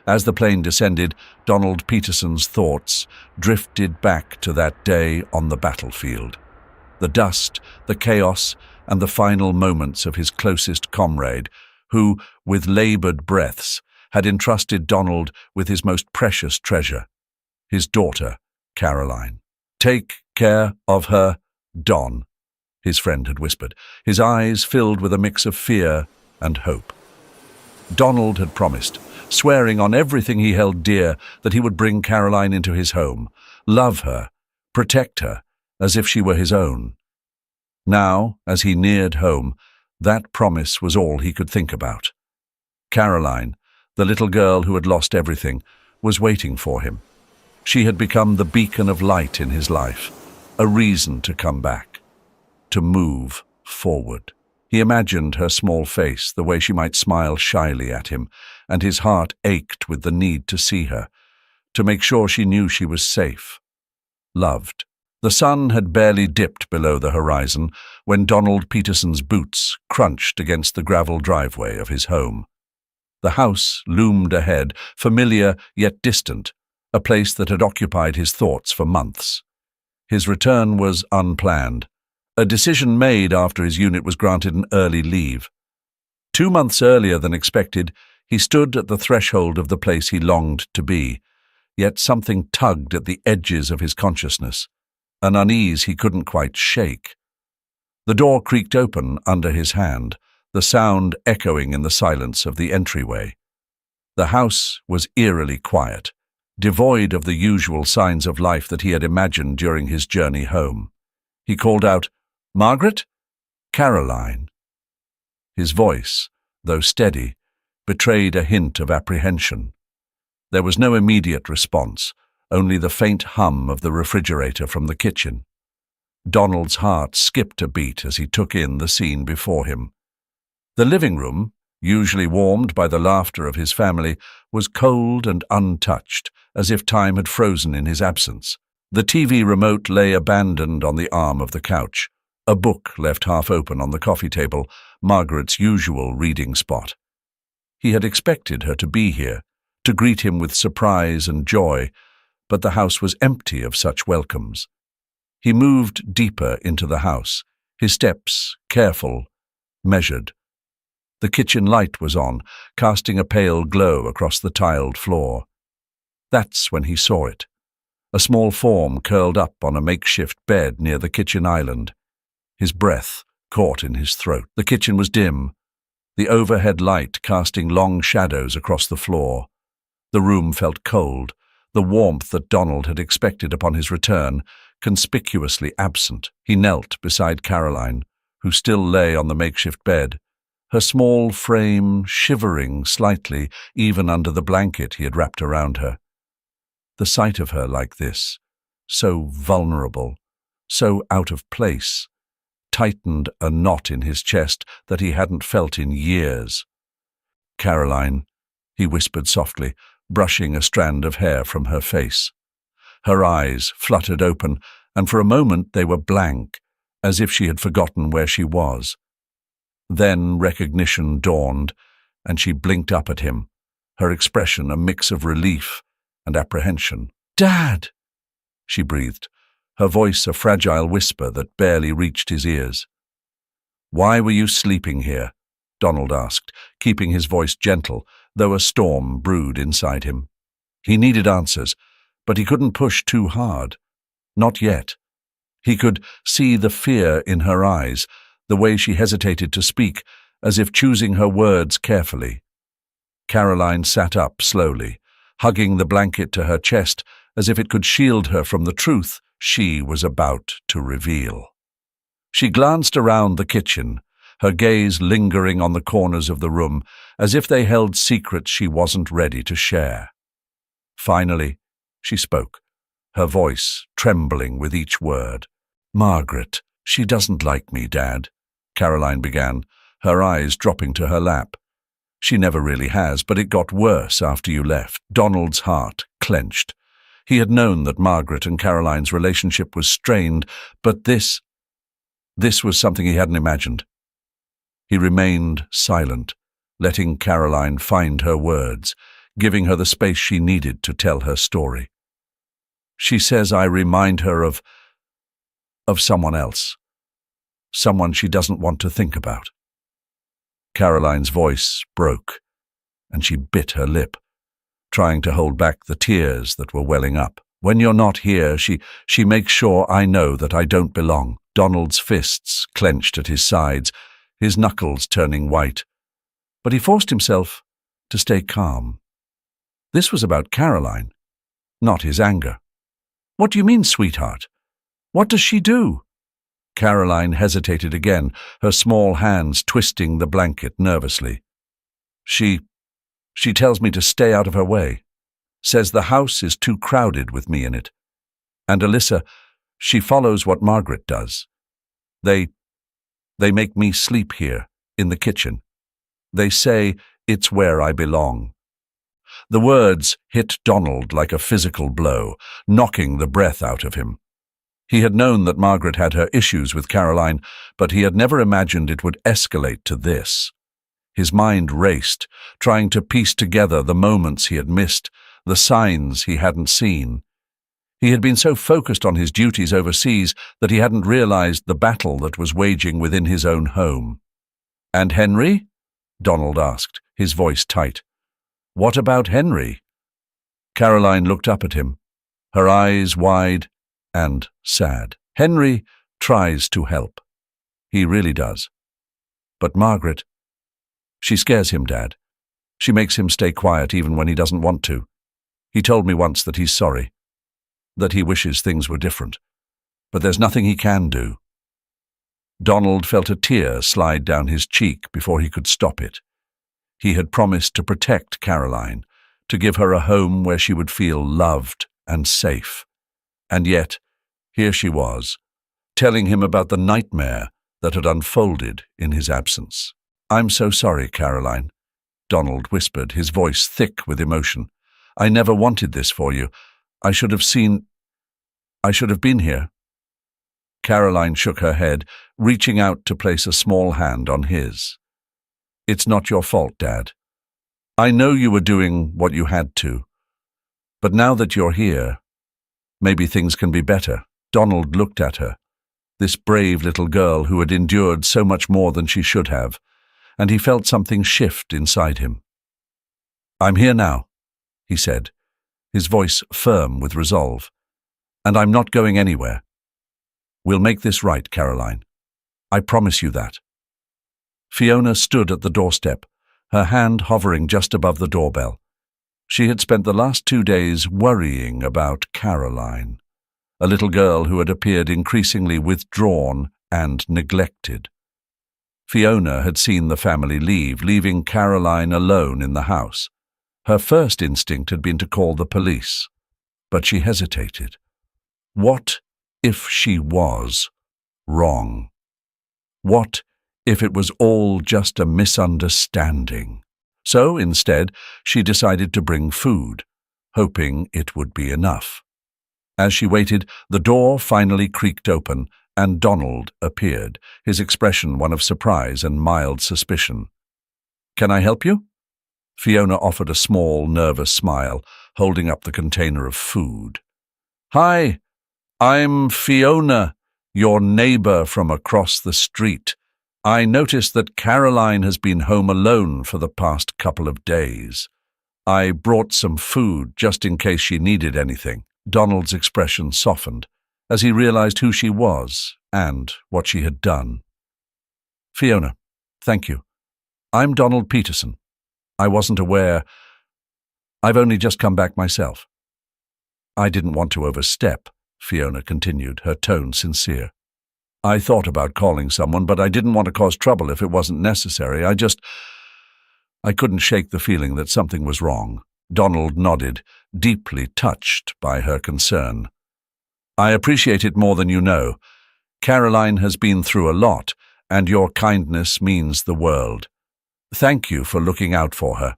As the plane descended, Donald Peterson's thoughts drifted back to that day on the battlefield. The dust, the chaos, and the final moments of his closest comrade, who, with labored breaths, had entrusted Donald with his most precious treasure, his daughter, Caroline. "Take care of her, Don," his friend had whispered, his eyes filled with a mix of fear and hope. Donald had promised, swearing on everything he held dear, that he would bring Caroline into his home, love her, protect her, as if she were his own. Now, as he neared home, that promise was all he could think about. Caroline, the little girl who had lost everything, was waiting for him. She had become the beacon of light in his life, a reason to come back, to move forward. He imagined her small face, the way she might smile shyly at him, and his heart ached with the need to see her, to make sure she knew she was safe, loved. The sun had barely dipped below the horizon when Donald Peterson's boots crunched against the gravel driveway of his home. The house loomed ahead, familiar yet distant, a place that had occupied his thoughts for months. His return was unplanned, a decision made after his unit was granted an early leave. 2 months earlier than expected, he stood at the threshold of the place he longed to be, yet something tugged at the edges of his consciousness, an unease he couldn't quite shake. The door creaked open under his hand, the sound echoing in the silence of the entryway. The house was eerily quiet, devoid of the usual signs of life that he had imagined during his journey home. He called out, "Margaret? Caroline." His voice, though steady, betrayed a hint of apprehension. There was no immediate response, only the faint hum of the refrigerator from the kitchen. Donald's heart skipped a beat as he took in the scene before him. The living room, usually warmed by the laughter of his family, was cold and untouched, as if time had frozen in his absence. The TV remote lay abandoned on the arm of the couch, a book left half open on the coffee table, Margaret's usual reading spot. He had expected her to be here, to greet him with surprise and joy, but the house was empty of such welcomes. He moved deeper into the house, his steps careful, measured. The kitchen light was on, casting a pale glow across the tiled floor. That's when he saw it. A small form curled up on a makeshift bed near the kitchen island. His breath caught in his throat. The kitchen was dim, the overhead light casting long shadows across the floor. The room felt cold, the warmth that Donald had expected upon his return, conspicuously absent. He knelt beside Caroline, who still lay on the makeshift bed, her small frame shivering slightly even under the blanket he had wrapped around her. The sight of her like this, so vulnerable, so out of place, tightened a knot in his chest that he hadn't felt in years. "Caroline," he whispered softly, brushing a strand of hair from her face. Her eyes fluttered open, and for a moment they were blank, as if she had forgotten where she was. Then recognition dawned, and she blinked up at him, her expression a mix of relief and apprehension. "Dad!" she breathed, her voice a fragile whisper that barely reached his ears. "Why were you sleeping here?" Donald asked, keeping his voice gentle, though a storm brewed inside him. He needed answers, but he couldn't push too hard. Not yet. He could see the fear in her eyes, the way she hesitated to speak, as if choosing her words carefully. Caroline sat up slowly, hugging the blanket to her chest as if it could shield her from the truth she was about to reveal. She glanced around the kitchen, her gaze lingering on the corners of the room, as if they held secrets she wasn't ready to share. Finally, she spoke, her voice trembling with each word. "Margaret, she doesn't like me, Dad," Caroline began, her eyes dropping to her lap. "She never really has, but it got worse after you left." Donald's heart clenched. He had known that Margaret and Caroline's relationship was strained, but this was something he hadn't imagined. He remained silent, letting Caroline find her words, giving her the space she needed to tell her story. She says I remind her of someone else, someone she doesn't want to think about. Caroline's voice broke, and she bit her lip, trying to hold back the tears that were welling up. When you're not here, she makes sure I know that I don't belong. Donald's fists clenched at his sides, his knuckles turning white. But he forced himself to stay calm. This was about Caroline, not his anger. What do you mean, sweetheart? What does she do? Caroline hesitated again, her small hands twisting the blanket nervously. She tells me to stay out of her way. Says the house is too crowded with me in it. And Alyssa, she follows what Margaret does. They make me sleep here, in the kitchen. They say it's where I belong. The words hit Donald like a physical blow, knocking the breath out of him. He had known that Margaret had her issues with Caroline, but he had never imagined it would escalate to this. His mind raced, trying to piece together the moments he had missed, the signs he hadn't seen. He had been so focused on his duties overseas that he hadn't realized the battle that was waging within his own home. "And Henry?" Donald asked, his voice tight. "What about Henry?" Caroline looked up at him, her eyes wide and sad. "Henry tries to help. He really does. But Margaret, she scares him, Dad. She makes him stay quiet even when he doesn't want to. He told me once that he's sorry, that he wishes things were different, but there's nothing he can do." Donald felt a tear slide down his cheek before he could stop it. He had promised to protect Caroline, to give her a home where she would feel loved and safe. And yet, here she was, telling him about the nightmare that had unfolded in his absence. "I'm so sorry, Caroline," Donald whispered, his voice thick with emotion. "I never wanted this for you. I should have been here." Caroline shook her head, reaching out to place a small hand on his. "It's not your fault, Dad. I know you were doing what you had to. But now that you're here, maybe things can be better." Donald looked at her, this brave little girl who had endured so much more than she should have, and he felt something shift inside him. "I'm here now," he said, his voice firm with resolve. "And I'm not going anywhere. We'll make this right, Caroline. I promise you that." Fiona stood at the doorstep, her hand hovering just above the doorbell. She had spent the last 2 days worrying about Caroline, a little girl who had appeared increasingly withdrawn and neglected. Fiona had seen the family leave, leaving Caroline alone in the house. Her first instinct had been to call the police, but she hesitated. What if she was wrong? What if it was all just a misunderstanding? So instead, she decided to bring food, hoping it would be enough. As she waited, the door finally creaked open, and Donald appeared, his expression one of surprise and mild suspicion. "Can I help you?" Fiona offered a small, nervous smile, holding up the container of food. "Hi, I'm Fiona, your neighbor from across the street. I noticed that Caroline has been home alone for the past couple of days. I brought some food just in case she needed anything." Donald's expression softened as he realized who she was and what she had done. "Fiona, thank you. I'm Donald Peterson. I wasn't aware. I've only just come back myself." "I didn't want to overstep," Fiona continued, her tone sincere. "I thought about calling someone, but I didn't want to cause trouble if it wasn't necessary. I couldn't shake the feeling that something was wrong." Donald nodded, deeply touched by her concern. "I appreciate it more than you know. Caroline has been through a lot, and your kindness means the world. Thank you for looking out for her."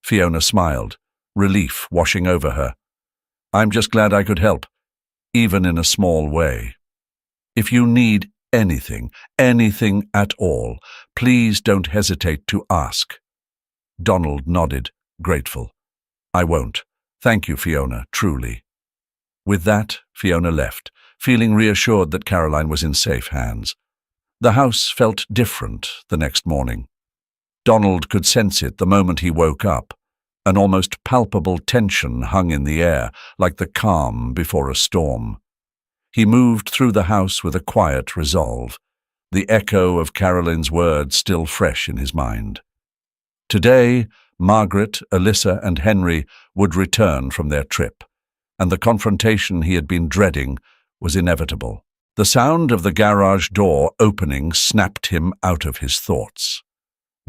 Fiona smiled, relief washing over her. "I'm just glad I could help, even in a small way. If you need anything at all, please don't hesitate to ask." Donald nodded, grateful. I won't. Thank you, Fiona, truly." With that, Fiona left, feeling reassured that Caroline was in safe hands. The house felt different the next morning. Donald could sense it the moment he woke up. An almost palpable tension hung in the air, like the calm before a storm. He moved through the house with a quiet resolve, the echo of Caroline's words still fresh in his mind. Today, Margaret, Alyssa, and Henry would return from their trip, and the confrontation he had been dreading was inevitable. The sound of the garage door opening snapped him out of his thoughts.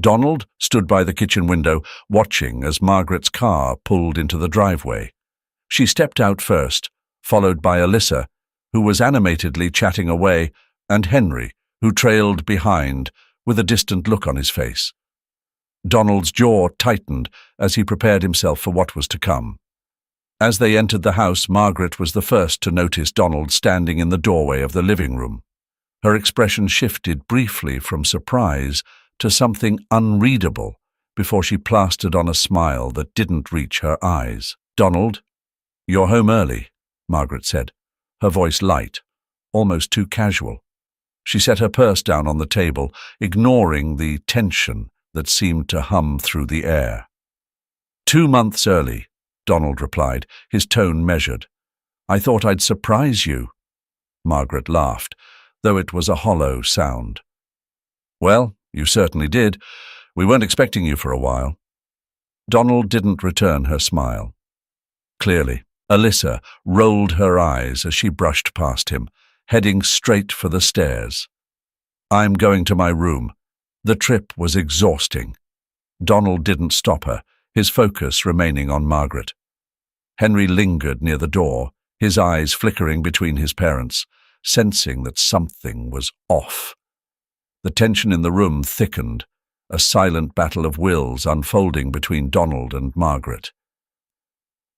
Donald stood by the kitchen window, watching as Margaret's car pulled into the driveway. She stepped out first, followed by Alyssa, who was animatedly chatting away, and Henry, who trailed behind with a distant look on his face. Donald's jaw tightened as he prepared himself for what was to come. As they entered the house, Margaret was the first to notice Donald standing in the doorway of the living room. Her expression shifted briefly from surprise to something unreadable before she plastered on a smile that didn't reach her eyes. "Donald, you're home early," Margaret said, her voice light, almost too casual. She set her purse down on the table, ignoring the tension that seemed to hum through the air. 2 months early," Donald replied, his tone measured. "I thought I'd surprise you." Margaret laughed, though it was a hollow sound. "Well, you certainly did. We weren't expecting you for a while." Donald didn't return her smile. Clearly, Alyssa rolled her eyes as she brushed past him, heading straight for the stairs. "I'm going to my room." The trip was exhausting. Donald didn't stop her, his focus remaining on Margaret. Henry lingered near the door, his eyes flickering between his parents, sensing that something was off. The tension in the room thickened, a silent battle of wills unfolding between Donald and Margaret.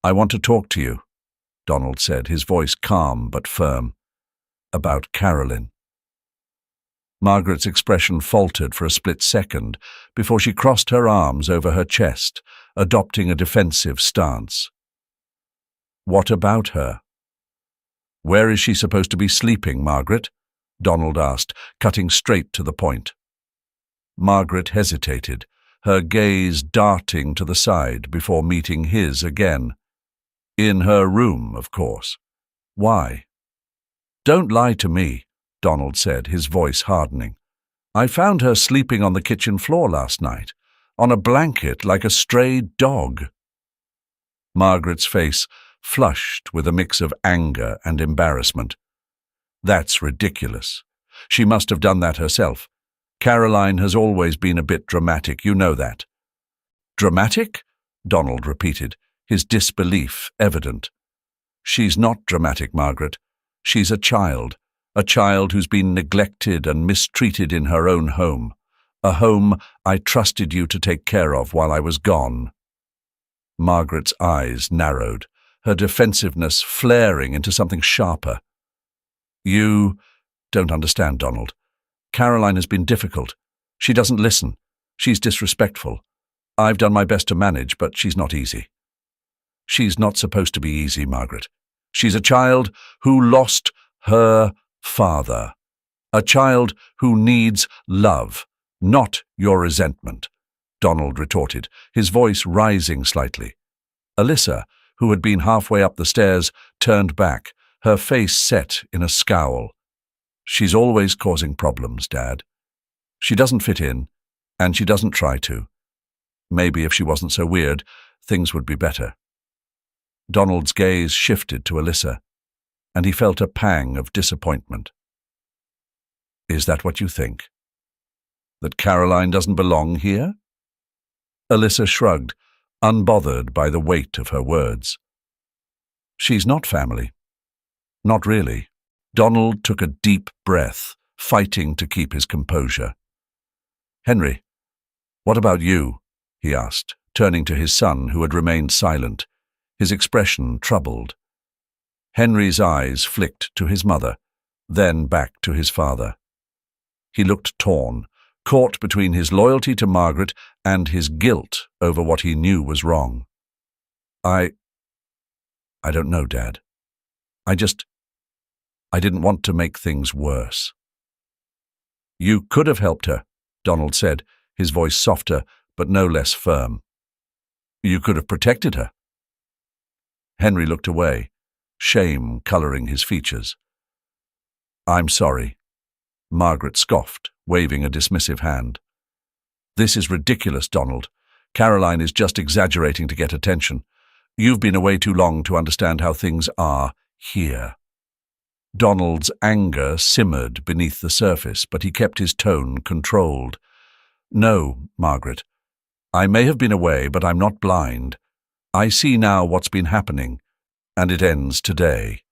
"I want to talk to you," Donald said, his voice calm but firm. "About Caroline." Margaret's expression faltered for a split second before she crossed her arms over her chest, adopting a defensive stance. "What about her?" "Where is she supposed to be sleeping, Margaret?" Donald asked, cutting straight to the point. Margaret hesitated, her gaze darting to the side before meeting his again. "In her room, of course. Why?" "Don't lie to me," Donald said, his voice hardening. "I found her sleeping on the kitchen floor last night, on a blanket like a stray dog." Margaret's face flushed with a mix of anger and embarrassment. "That's ridiculous. She must have done that herself. Caroline has always been a bit dramatic, you know that." "Dramatic?" Donald repeated, his disbelief evident. "She's not dramatic, Margaret. She's a child who's been neglected and mistreated in her own home, a home I trusted you to take care of while I was gone." Margaret's eyes narrowed, her defensiveness flaring into something sharper. "You don't understand, Donald. Caroline has been difficult. She doesn't listen. She's disrespectful. I've done my best to manage, but she's not easy." "She's not supposed to be easy, Margaret. She's a child who lost her father. A child who needs love, not your resentment," Donald retorted, his voice rising slightly. Alyssa, who had been halfway up the stairs, turned back, her face set in a scowl. "She's always causing problems, Dad. She doesn't fit in, and she doesn't try to. Maybe if she wasn't so weird, things would be better." Donald's gaze shifted to Alyssa, and he felt a pang of disappointment. "Is that what you think? That Caroline doesn't belong here?" Alyssa shrugged, unbothered by the weight of her words. "She's not family. Not really." Donald took a deep breath, fighting to keep his composure. "Henry, what about you?" he asked, turning to his son, who had remained silent, his expression troubled. Henry's eyes flicked to his mother, then back to his father. He looked torn, caught between his loyalty to Margaret and his guilt over what he knew was wrong. I don't know, Dad. I didn't want to make things worse. You could have helped her, Donald said, his voice softer but no less firm. You could have protected her. Henry looked away, shame coloring his features. I'm sorry, Margaret scoffed, waving a dismissive hand. This is ridiculous, Donald. Caroline is just exaggerating to get attention. You've been away too long to understand how things are here. Donald's anger simmered beneath the surface, but he kept his tone controlled. No, Margaret. I may have been away, but I'm not blind. I see now what's been happening, and it ends today.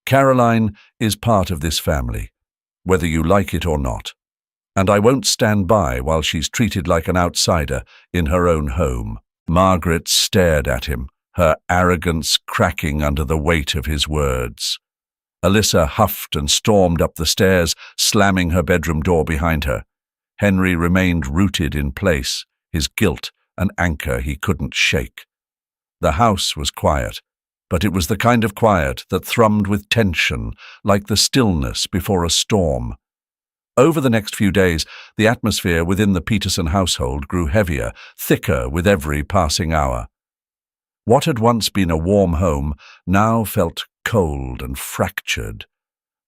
Caroline is part of this family, whether you like it or not, and I won't stand by while she's treated like an outsider in her own home. Margaret stared at him, her arrogance cracking under the weight of his words. Alyssa huffed and stormed up the stairs, slamming her bedroom door behind her. Henry remained rooted in place, his guilt an anchor he couldn't shake. The house was quiet, but it was the kind of quiet that thrummed with tension, like the stillness before a storm. Over the next few days, the atmosphere within the Peterson household grew heavier, thicker with every passing hour. What had once been a warm home now felt cold and fractured,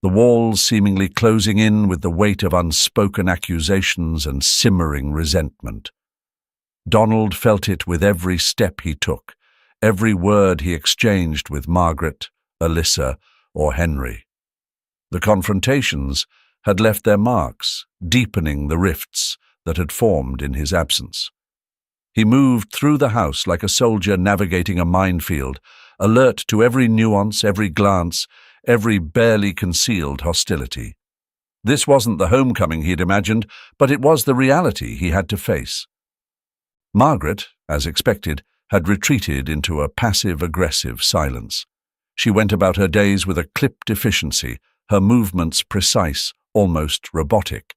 the walls seemingly closing in with the weight of unspoken accusations and simmering resentment. Donald felt it with every step he took, every word he exchanged with Margaret, Alyssa, or Henry. The confrontations had left their marks, deepening the rifts that had formed in his absence. He moved through the house like a soldier navigating a minefield, alert to every nuance, every glance, every barely concealed hostility. This wasn't the homecoming he'd imagined, but it was the reality he had to face. Margaret, as expected, had retreated into a passive-aggressive silence. She went about her days with a clipped efficiency, her movements precise, almost robotic.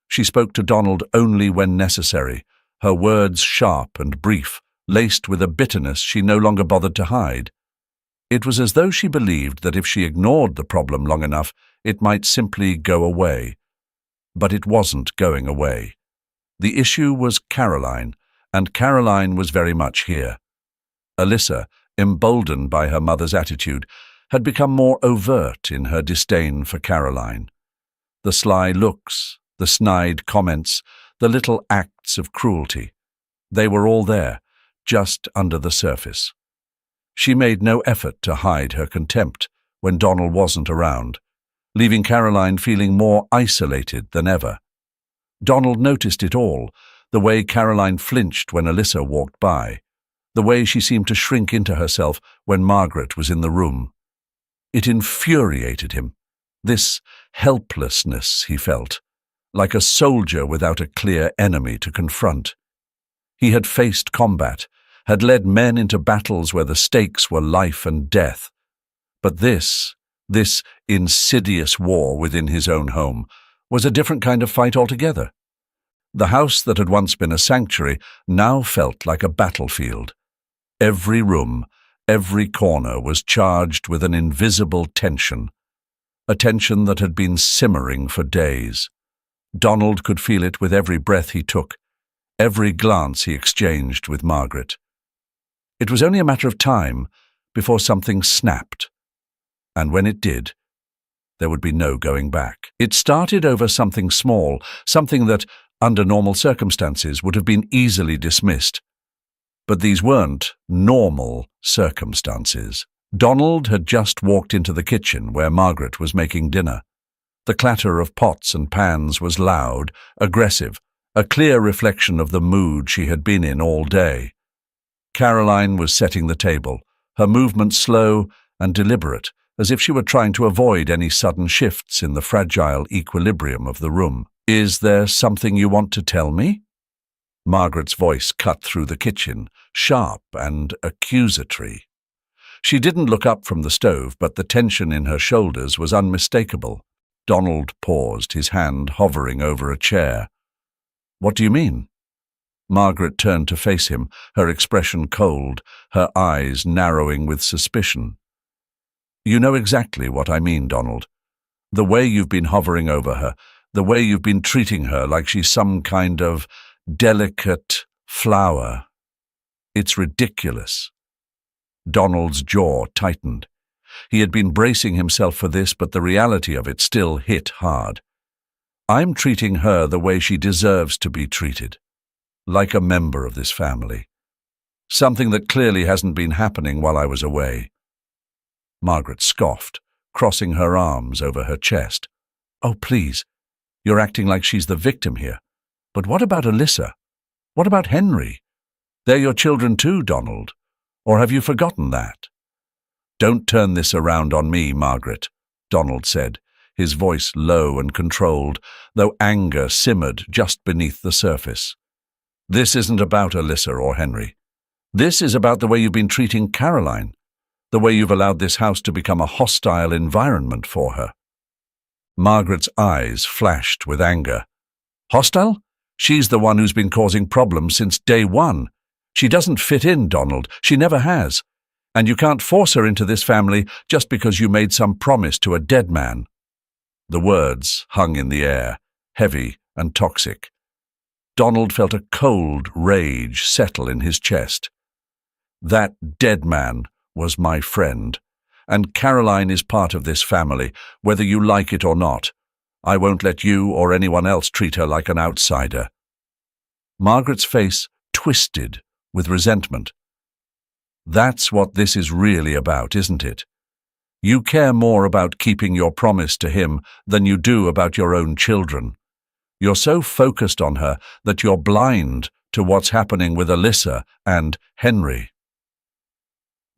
She spoke to Donald only when necessary, her words sharp and brief, laced with a bitterness she no longer bothered to hide. It was as though she believed that if she ignored the problem long enough, it might simply go away. But it wasn't going away. The issue was Caroline, and Caroline was very much here. Alyssa, emboldened by her mother's attitude, had become more overt in her disdain for Caroline. The sly looks, the snide comments, the little acts of cruelty. They were all there, just under the surface. She made no effort to hide her contempt when Donald wasn't around, leaving Caroline feeling more isolated than ever. Donald noticed it all, the way Caroline flinched when Alyssa walked by, the way she seemed to shrink into herself when Margaret was in the room. It infuriated him, this helplessness he felt, like a soldier without a clear enemy to confront. He had faced combat, had led men into battles where the stakes were life and death. But this insidious war within his own home, was a different kind of fight altogether. The house that had once been a sanctuary now felt like a battlefield. Every room, every corner was charged with an invisible tension, a tension that had been simmering for days. Donald could feel it with every breath he took, every glance he exchanged with Margaret. It was only a matter of time before something snapped, and when it did, there would be no going back. It started over something small, something that, under normal circumstances, would have been easily dismissed. But these weren't normal circumstances. Donald had just walked into the kitchen where Margaret was making dinner. The clatter of pots and pans was loud, aggressive, a clear reflection of the mood she had been in all day. Caroline was setting the table, her movements slow and deliberate, as if she were trying to avoid any sudden shifts in the fragile equilibrium of the room. "Is there something you want to tell me?" Margaret's voice cut through the kitchen, sharp and accusatory. She didn't look up from the stove, but the tension in her shoulders was unmistakable. Donald paused, his hand hovering over a chair. "What do you mean?" Margaret turned to face him, her expression cold, her eyes narrowing with suspicion. "You know exactly what I mean, Donald. The way you've been hovering over her, the way you've been treating her like she's some kind of delicate flower. It's ridiculous." Donald's jaw tightened. He had been bracing himself for this, but the reality of it still hit hard. "I'm treating her the way she deserves to be treated, like a member of this family. Something that clearly hasn't been happening while I was away." Margaret scoffed, crossing her arms over her chest. "Oh, please, you're acting like she's the victim here. But what about Alyssa? What about Henry? They're your children too, Donald. Or have you forgotten that?" "Don't turn this around on me, Margaret," Donald said, his voice low and controlled, though anger simmered just beneath the surface. "This isn't about Alyssa or Henry. This is about the way you've been treating Caroline, the way you've allowed this house to become a hostile environment for her." Margaret's eyes flashed with anger. "Hostile? She's the one who's been causing problems since day one. She doesn't fit in, Donald. She never has. And you can't force her into this family just because you made some promise to a dead man." The words hung in the air, heavy and toxic. Donald felt a cold rage settle in his chest. That dead man was my friend, and Caroline is part of this family, whether you like it or not. I won't let you or anyone else treat her like an outsider. Margaret's face twisted with resentment. "That's what this is really about, isn't it? You care more about keeping your promise to him than you do about your own children. You're so focused on her that you're blind to what's happening with Alyssa and Henry."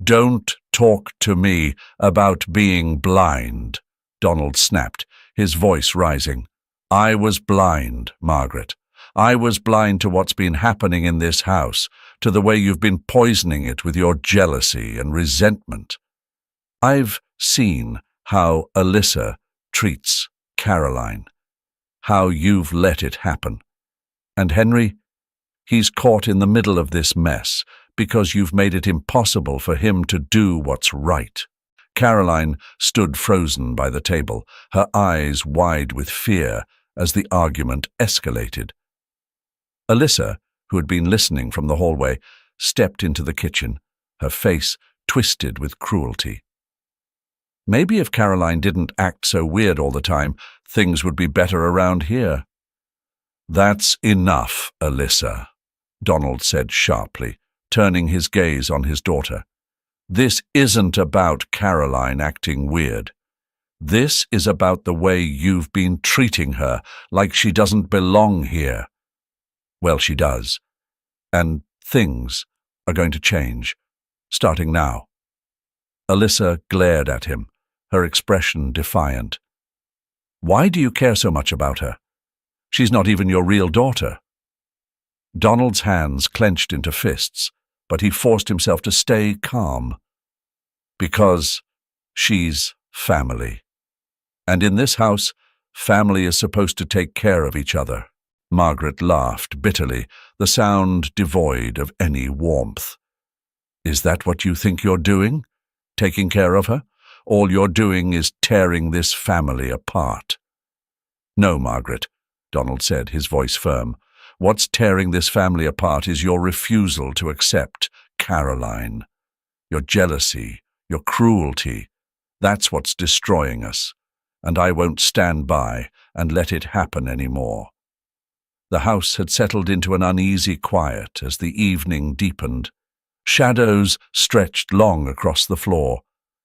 "Don't talk to me about being blind," Donald snapped, his voice rising. "I was blind, Margaret. I was blind to what's been happening in this house, to the way you've been poisoning it with your jealousy and resentment. I've seen how Alyssa treats Caroline, how you've let it happen. And Henry, he's caught in the middle of this mess because you've made it impossible for him to do what's right." Caroline stood frozen by the table, her eyes wide with fear as the argument escalated. Alyssa, who had been listening from the hallway, stepped into the kitchen, her face twisted with cruelty. Maybe if Caroline didn't act so weird all the time, things would be better around here. "That's enough, Alyssa," Donald said sharply, turning his gaze on his daughter. "This isn't about Caroline acting weird. This is about the way you've been treating her like she doesn't belong here. Well, she does. And things are going to change, starting now." Alyssa glared at him, her expression defiant. "Why do you care so much about her? She's not even your real daughter." Donald's hands clenched into fists, but he forced himself to stay calm. "Because she's family. And in this house, family is supposed to take care of each other." Margaret laughed bitterly, the sound devoid of any warmth. "Is that what you think you're doing? Taking care of her? All you're doing is tearing this family apart." "No, Margaret," Donald said, his voice firm. "What's tearing this family apart is your refusal to accept Caroline. Your jealousy, your cruelty. That's what's destroying us. And I won't stand by and let it happen anymore." The house had settled into an uneasy quiet as the evening deepened. Shadows stretched long across the floor,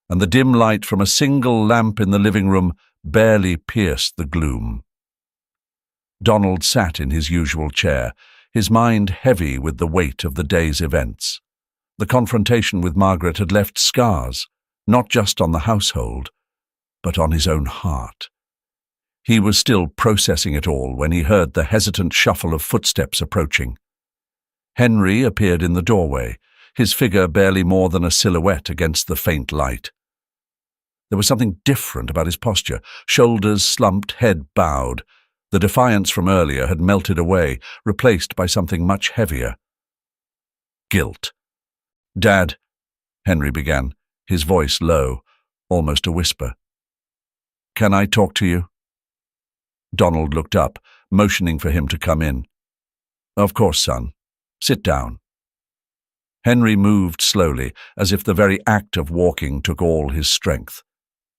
and the dim light from a single lamp in the living room barely pierced the gloom. Donald sat in his usual chair, his mind heavy with the weight of the day's events. The confrontation with Margaret had left scars, not just on the household, but on his own heart. He was still processing it all when he heard the hesitant shuffle of footsteps approaching. Henry appeared in the doorway, his figure barely more than a silhouette against the faint light. There was something different about his posture, shoulders slumped, head bowed. The defiance from earlier had melted away, replaced by something much heavier. Guilt. "Dad," Henry began, his voice low, almost a whisper. "Can I talk to you?" Donald looked up, motioning for him to come in. "Of course, son. Sit down." Henry moved slowly, as if the very act of walking took all his strength.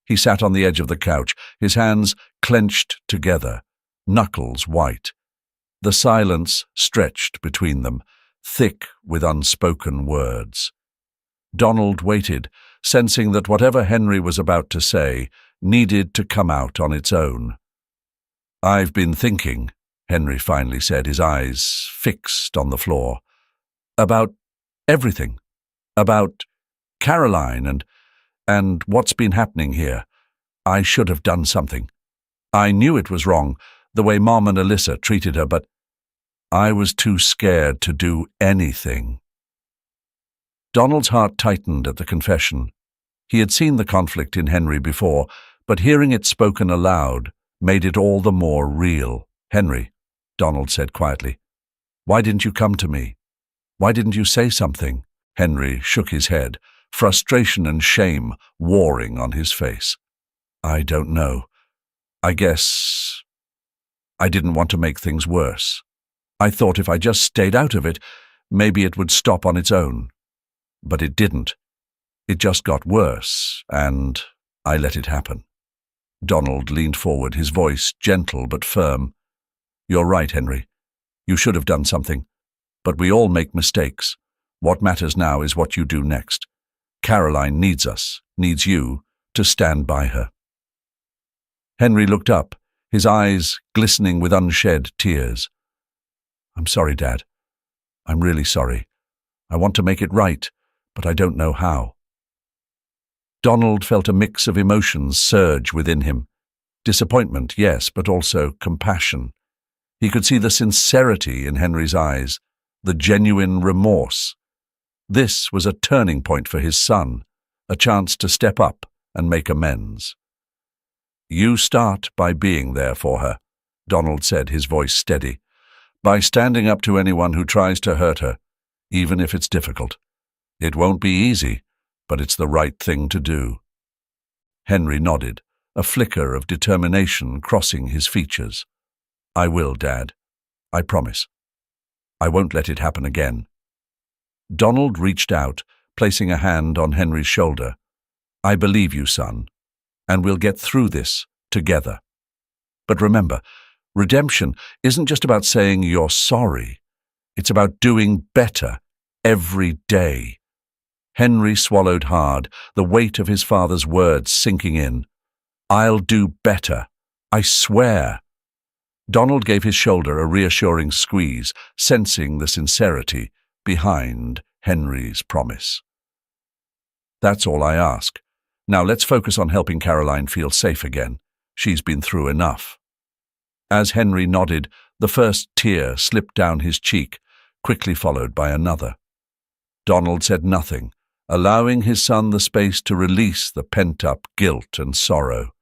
He sat on the edge of the couch, his hands clenched together, knuckles white. The silence stretched between them, thick with unspoken words. Donald waited, sensing that whatever Henry was about to say needed to come out on its own. "I've been thinking," Henry finally said, his eyes fixed on the floor, "about everything. About Caroline and what's been happening here. I should have done something. I knew it was wrong, the way Mom and Alyssa treated her, but I was too scared to do anything." Donald's heart tightened at the confession. He had seen the conflict in Henry before, but hearing it spoken aloud made it all the more real. "Henry," Donald said quietly, "why didn't you come to me? Why didn't you say something?" Henry shook his head, frustration and shame warring on his face. "I don't know. I guess I didn't want to make things worse. I thought if I just stayed out of it, maybe it would stop on its own. But it didn't. It just got worse, and I let it happen." Donald leaned forward, his voice gentle but firm. "You're right, Henry. You should have done something. But we all make mistakes. What matters now is what you do next. Caroline needs us, needs you, to stand by her." Henry looked up, his eyes glistening with unshed tears. "I'm sorry, Dad. I'm really sorry. I want to make it right, but I don't know how." Donald felt a mix of emotions surge within him. Disappointment, yes, but also compassion. He could see the sincerity in Henry's eyes, the genuine remorse. This was a turning point for his son, a chance to step up and make amends. "You start by being there for her," Donald said, his voice steady. "By standing up to anyone who tries to hurt her, even if it's difficult. It won't be easy, but it's the right thing to do." Henry nodded, a flicker of determination crossing his features. "I will, Dad. I promise. I won't let it happen again." Donald reached out, placing a hand on Henry's shoulder. "I believe you, son, and we'll get through this together. But remember, redemption isn't just about saying you're sorry. It's about doing better every day." Henry swallowed hard, the weight of his father's words sinking in. "I'll do better. I swear." Donald gave his shoulder a reassuring squeeze, sensing the sincerity behind Henry's promise. "That's all I ask. Now let's focus on helping Caroline feel safe again. She's been through enough." As Henry nodded, the first tear slipped down his cheek, quickly followed by another. Donald said nothing, allowing his son the space to release the pent-up guilt and sorrow.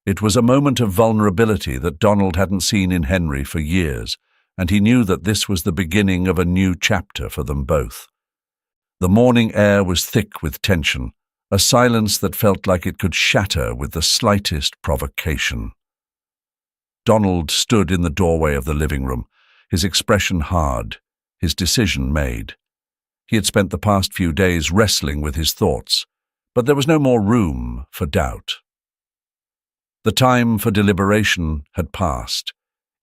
It was a moment of vulnerability that Donald hadn't seen in Henry for years, and he knew that this was the beginning of a new chapter for them both. The morning air was thick with tension, a silence that felt like it could shatter with the slightest provocation. Donald stood in the doorway of the living room, his expression hard, his decision made. He had spent the past few days wrestling with his thoughts, but there was no more room for doubt. The time for deliberation had passed.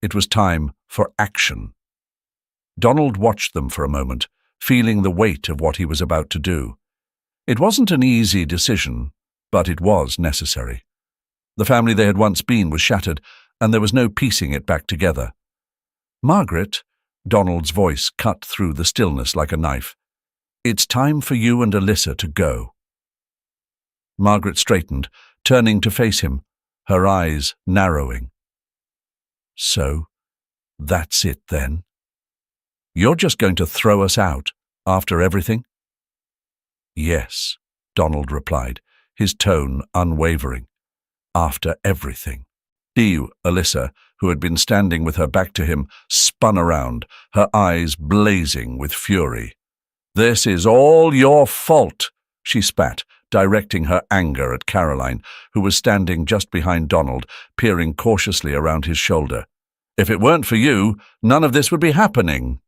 It was time for action. Donald watched them for a moment, feeling the weight of what he was about to do. It wasn't an easy decision, but it was necessary. The family they had once been was shattered, and there was no piecing it back together. "Margaret," Donald's voice cut through the stillness like a knife, "it's time for you and Alyssa to go." Margaret straightened, turning to face him, her eyes narrowing. "So, that's it then? You're just going to throw us out after everything?" "Yes," Donald replied, his tone unwavering. "After everything." Alyssa, who had been standing with her back to him, spun around, her eyes blazing with fury. "This is all your fault," she spat, directing her anger at Caroline, who was standing just behind Donald, peering cautiously around his shoulder. "If it weren't for you, none of this would be happening."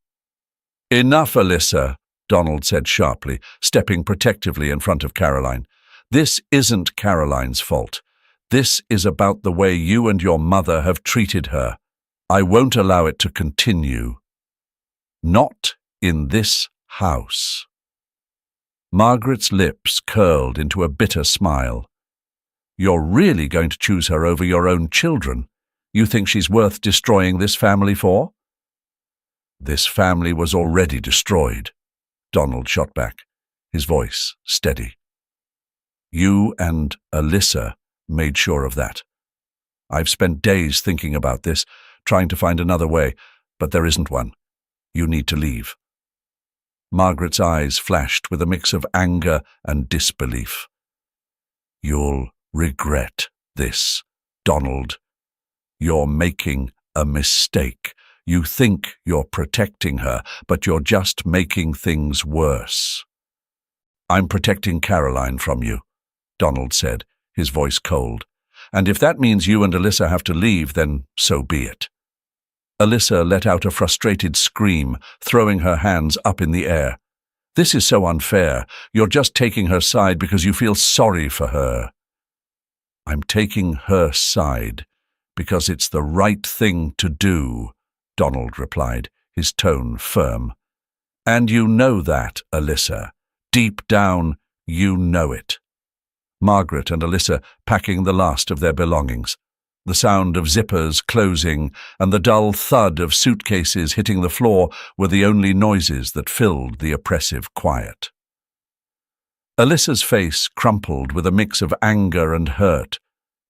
"Enough, Alyssa," Donald said sharply, stepping protectively in front of Caroline. "This isn't Caroline's fault. This is about the way you and your mother have treated her. I won't allow it to continue. Not in this house." Margaret's lips curled into a bitter smile. "You're really going to choose her over your own children? You think she's worth destroying this family for?" "This family was already destroyed," Donald shot back, his voice steady. "You and Alyssa made sure of that. I've spent days thinking about this, trying to find another way, but there isn't one. You need to leave." Margaret's eyes flashed with a mix of anger and disbelief. "You'll regret this, Donald. You're making a mistake. You think you're protecting her, but you're just making things worse." "I'm protecting Caroline from you," Donald said, his voice cold. "And if that means you and Alyssa have to leave, then so be it." Alyssa let out a frustrated scream, throwing her hands up in the air. "This is so unfair. You're just taking her side because you feel sorry for her." "I'm taking her side because it's the right thing to do," Donald replied, his tone firm. "And you know that, Alyssa. Deep down, you know it." Margaret and Alyssa packing the last of their belongings, the sound of zippers closing and the dull thud of suitcases hitting the floor were the only noises that filled the oppressive quiet. Alyssa's face crumpled with a mix of anger and hurt,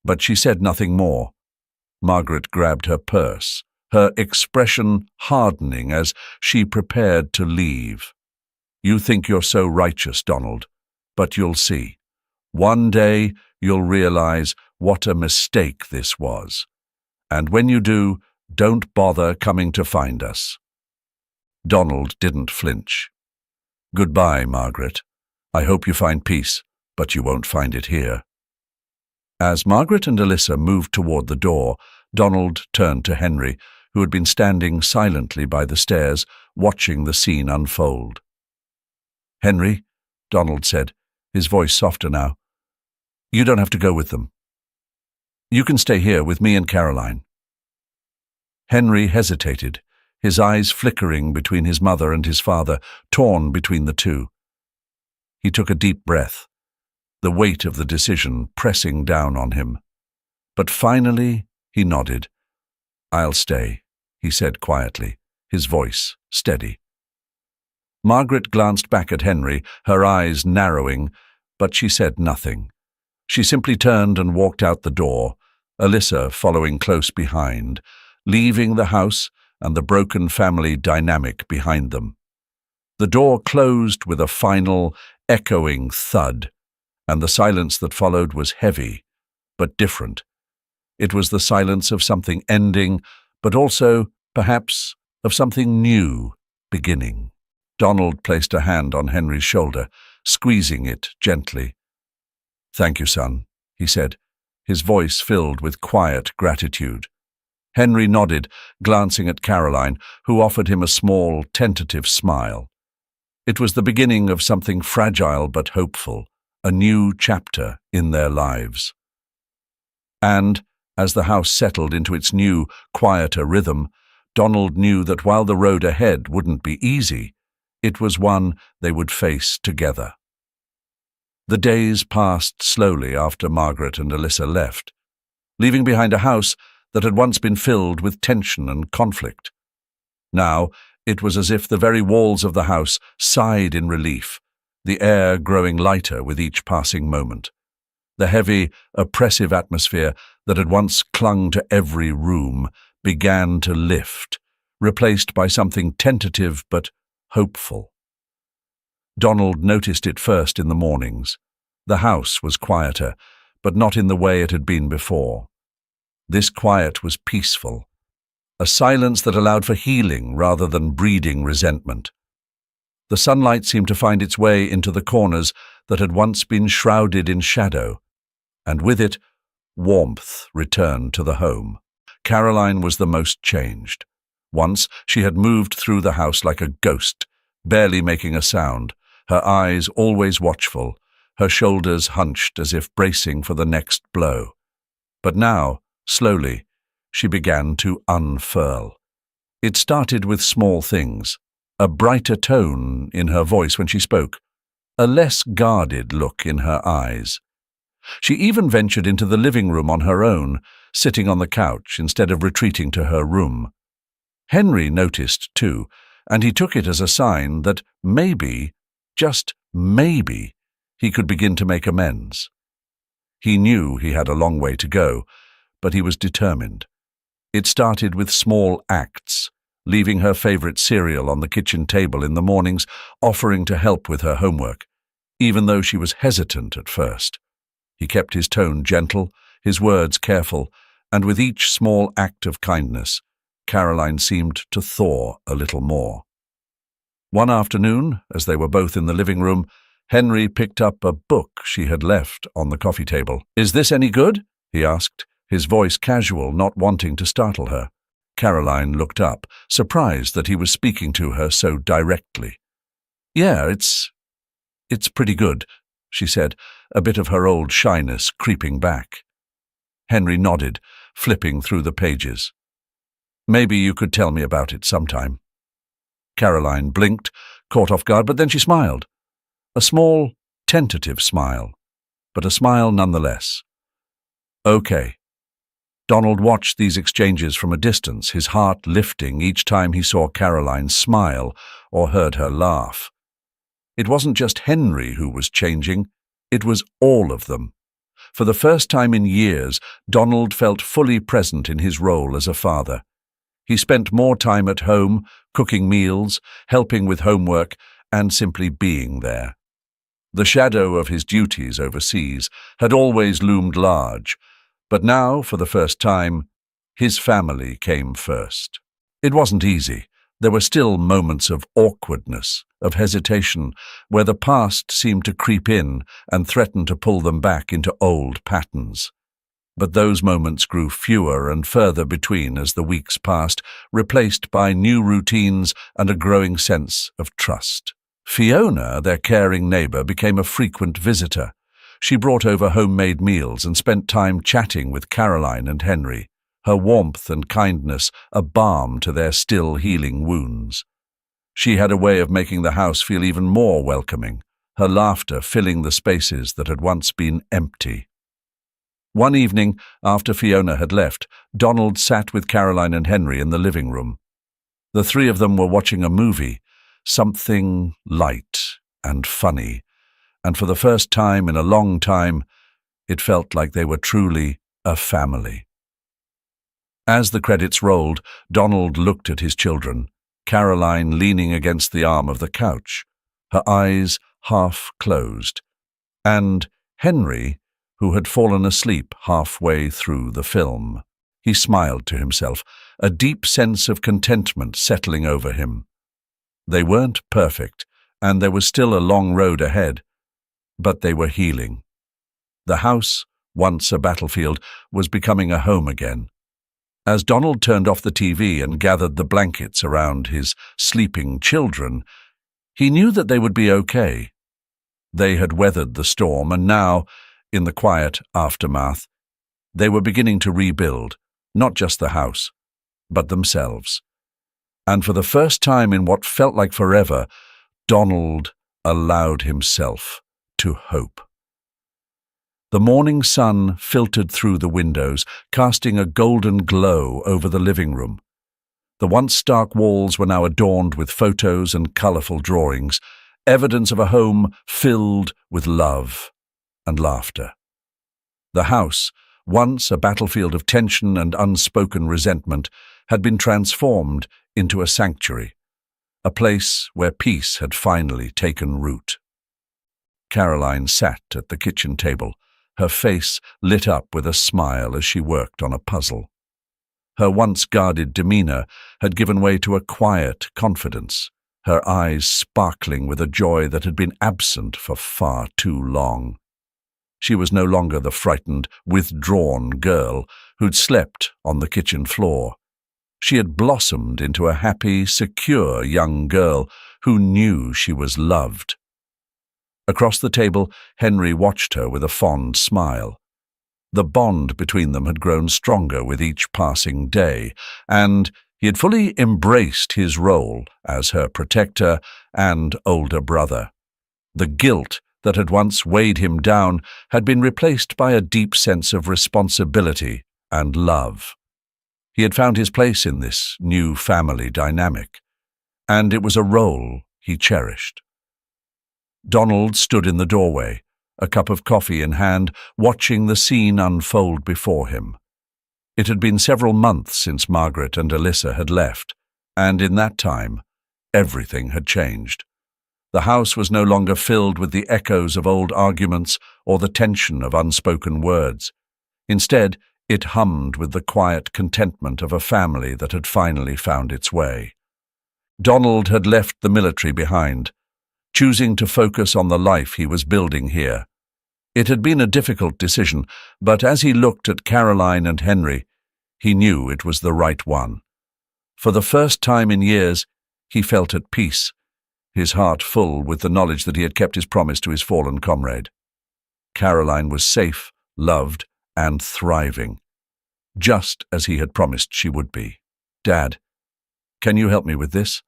but she said nothing more. Margaret grabbed her purse, her expression hardening as she prepared to leave. "You think you're so righteous, Donald, but you'll see. One day you'll realize what a mistake this was. And when you do, don't bother coming to find us." Donald didn't flinch. "Goodbye, Margaret. I hope you find peace, but you won't find it here." As Margaret and Alyssa moved toward the door, Donald turned to Henry, who had been standing silently by the stairs, watching the scene unfold. "Henry," Donald said, his voice softer now, "you don't have to go with them. You can stay here with me and Caroline." Henry hesitated, his eyes flickering between his mother and his father, torn between the two. He took a deep breath, the weight of the decision pressing down on him. But finally he nodded. "I'll stay," he said quietly, his voice steady. Margaret glanced back at Henry, her eyes narrowing, but she said nothing. She simply turned and walked out the door, Alyssa following close behind, leaving the house and the broken family dynamic behind them. The door closed with a final, echoing thud, and the silence that followed was heavy, but different. It was the silence of something ending, but also, perhaps, of something new beginning. Donald placed a hand on Henry's shoulder, squeezing it gently. "Thank you, son," he said, his voice filled with quiet gratitude. Henry nodded, glancing at Caroline, who offered him a small, tentative smile. It was the beginning of something fragile but hopeful, a new chapter in their lives. And, as the house settled into its new, quieter rhythm, Donald knew that while the road ahead wouldn't be easy, it was one they would face together. The days passed slowly after Margaret and Alyssa left, leaving behind a house that had once been filled with tension and conflict. Now, it was as if the very walls of the house sighed in relief, the air growing lighter with each passing moment. The heavy, oppressive atmosphere that had once clung to every room began to lift, replaced by something tentative but hopeful. Donald noticed it first in the mornings. The house was quieter, but not in the way it had been before. This quiet was peaceful, a silence that allowed for healing rather than breeding resentment. The sunlight seemed to find its way into the corners that had once been shrouded in shadow, and with it, warmth returned to the home. Caroline was the most changed. Once she had moved through the house like a ghost, barely making a sound, her eyes always watchful, her shoulders hunched as if bracing for the next blow. But now, slowly, she began to unfurl. It started with small things, a brighter tone in her voice when she spoke, a less guarded look in her eyes. She even ventured into the living room on her own, sitting on the couch instead of retreating to her room. Henry noticed too, and he took it as a sign that maybe, just maybe, he could begin to make amends. He knew he had a long way to go, but he was determined. It started with small acts, leaving her favorite cereal on the kitchen table in the mornings, offering to help with her homework, even though she was hesitant at first. He kept his tone gentle, his words careful, and with each small act of kindness, Caroline seemed to thaw a little more. One afternoon, as they were both in the living room, Henry picked up a book she had left on the coffee table. "Is this any good?" he asked, his voice casual, not wanting to startle her. Caroline looked up, surprised that he was speaking to her so directly. "Yeah, it's pretty good," she said, a bit of her old shyness creeping back. Henry nodded, flipping through the pages. "Maybe you could tell me about it sometime." Caroline blinked, caught off guard, but then she smiled. A small, tentative smile, but a smile nonetheless. "Okay." Donald watched these exchanges from a distance, his heart lifting each time he saw Caroline smile or heard her laugh. It wasn't just Henry who was changing, it was all of them. For the first time in years, Donald felt fully present in his role as a father. He spent more time at home, cooking meals, helping with homework, and simply being there. The shadow of his duties overseas had always loomed large, but now, for the first time, his family came first. It wasn't easy. There were still moments of awkwardness, of hesitation, where the past seemed to creep in and threaten to pull them back into old patterns. But those moments grew fewer and further between as the weeks passed, replaced by new routines and a growing sense of trust. Fiona, their caring neighbour, became a frequent visitor. She brought over homemade meals and spent time chatting with Caroline and Henry, her warmth and kindness a balm to their still healing wounds. She had a way of making the house feel even more welcoming, her laughter filling the spaces that had once been empty. One evening, after Fiona had left, Donald sat with Caroline and Henry in the living room. The three of them were watching a movie, something light and funny, and for the first time in a long time, it felt like they were truly a family. As the credits rolled, Donald looked at his children, Caroline leaning against the arm of the couch, her eyes half closed, and Henry, who had fallen asleep halfway through the film. He smiled to himself, a deep sense of contentment settling over him. They weren't perfect, and there was still a long road ahead, but they were healing. The house, once a battlefield, was becoming a home again. As Donald turned off the TV and gathered the blankets around his sleeping children, he knew that they would be okay. They had weathered the storm, and now, in the quiet aftermath, they were beginning to rebuild, not just the house, but themselves. And for the first time in what felt like forever, Donald allowed himself to hope. The morning sun filtered through the windows, casting a golden glow over the living room. The once stark walls were now adorned with photos and colourful drawings, evidence of a home filled with love and laughter. The house, once a battlefield of tension and unspoken resentment, had been transformed into a sanctuary, a place where peace had finally taken root. Caroline sat at the kitchen table, her face lit up with a smile as she worked on a puzzle. Her once guarded demeanor had given way to a quiet confidence, her eyes sparkling with a joy that had been absent for far too long. She was no longer the frightened, withdrawn girl who'd slept on the kitchen floor. She had blossomed into a happy, secure young girl who knew she was loved. Across the table, Henry watched her with a fond smile. The bond between them had grown stronger with each passing day, and he had fully embraced his role as her protector and older brother. The guilt that had once weighed him down had been replaced by a deep sense of responsibility and love. He had found his place in this new family dynamic, and it was a role he cherished. Donald stood in the doorway, a cup of coffee in hand, watching the scene unfold before him. It had been several months since Margaret and Alyssa had left, and in that time, everything had changed. The house was no longer filled with the echoes of old arguments or the tension of unspoken words. Instead, it hummed with the quiet contentment of a family that had finally found its way. Donald had left the military behind, choosing to focus on the life he was building here. It had been a difficult decision, but as he looked at Caroline and Henry, he knew it was the right one. For the first time in years, he felt at peace, his heart full with the knowledge that he had kept his promise to his fallen comrade. Caroline was safe, loved, and thriving, just as he had promised she would be. "Dad, can you help me with this?"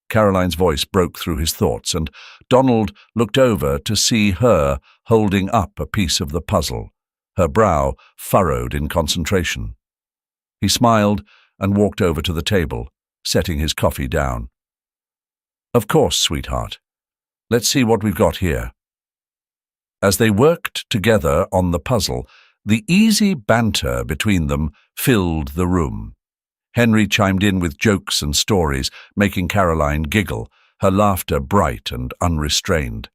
Caroline's voice broke through his thoughts, and Donald looked over to see her holding up a piece of the puzzle, her brow furrowed in concentration. He smiled and walked over to the table, setting his coffee down. "Of course, sweetheart. Let's see what we've got here." As they worked together on the puzzle, the easy banter between them filled the room. Henry chimed in with jokes and stories, making Caroline giggle, her laughter bright and unrestrained.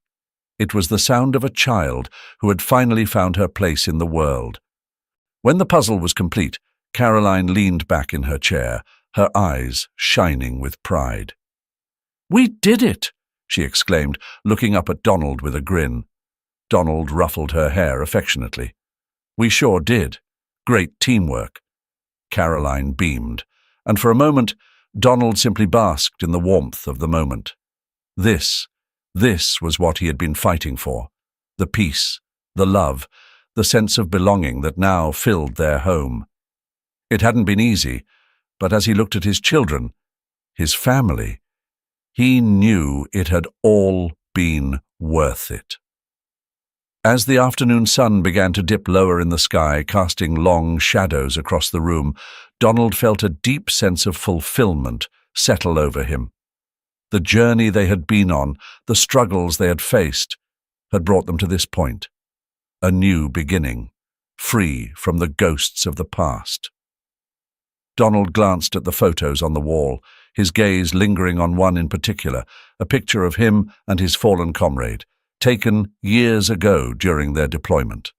It was the sound of a child who had finally found her place in the world. When the puzzle was complete, Caroline leaned back in her chair, her eyes shining with pride. "We did it!" she exclaimed, looking up at Donald with a grin. Donald ruffled her hair affectionately. "We sure did. Great teamwork." Caroline beamed, and for a moment, Donald simply basked in the warmth of the moment. This was what he had been fighting for. The peace, the love, the sense of belonging that now filled their home. It hadn't been easy, but as he looked at his children, his family, he knew it had all been worth it. As the afternoon sun began to dip lower in the sky, casting long shadows across the room, Donald felt a deep sense of fulfillment settle over him. The journey they had been on, the struggles they had faced, had brought them to this point. A new beginning, free from the ghosts of the past. Donald glanced at the photos on the wall, his gaze lingering on one in particular, a picture of him and his fallen comrade, taken years ago during their deployment.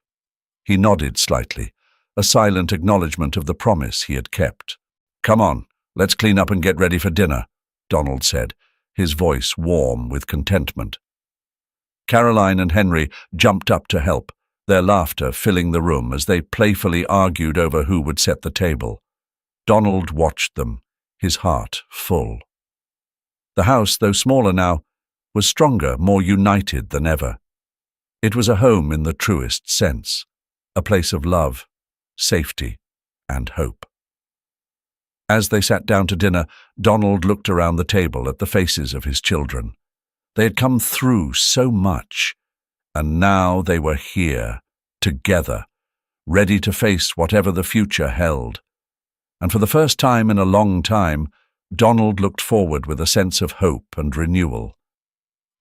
He nodded slightly, a silent acknowledgement of the promise he had kept. "Come on, let's clean up and get ready for dinner," Donald said, his voice warm with contentment. Caroline and Henry jumped up to help, their laughter filling the room as they playfully argued over who would set the table. Donald watched them, his heart full. The house, though smaller now, was stronger, more united than ever. It was a home in the truest sense, a place of love, safety, and hope. As they sat down to dinner, Donald looked around the table at the faces of his children. They had come through so much, and now they were here, together, ready to face whatever the future held. And for the first time in a long time, Donald looked forward with a sense of hope and renewal.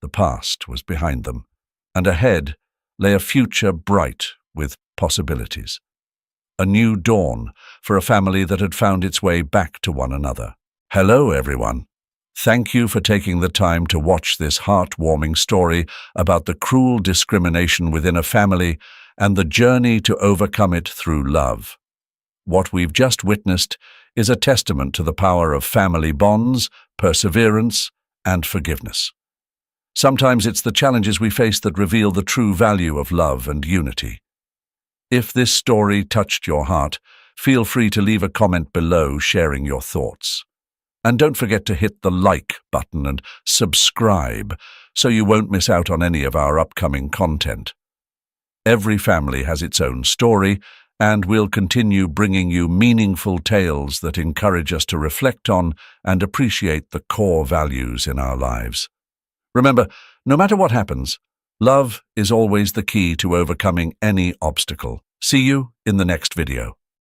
The past was behind them, and ahead lay a future bright with possibilities. A new dawn for a family that had found its way back to one another. Hello, everyone. Thank you for taking the time to watch this heartwarming story about the cruel discrimination within a family and the journey to overcome it through love. What we've just witnessed is a testament to the power of family bonds, perseverance, and forgiveness. Sometimes it's the challenges we face that reveal the true value of love and unity. If this story touched your heart, feel free to leave a comment below sharing your thoughts. And don't forget to hit the like button and subscribe so you won't miss out on any of our upcoming content. Every family has its own story, and we'll continue bringing you meaningful tales that encourage us to reflect on and appreciate the core values in our lives. Remember, no matter what happens, love is always the key to overcoming any obstacle. See you in the next video.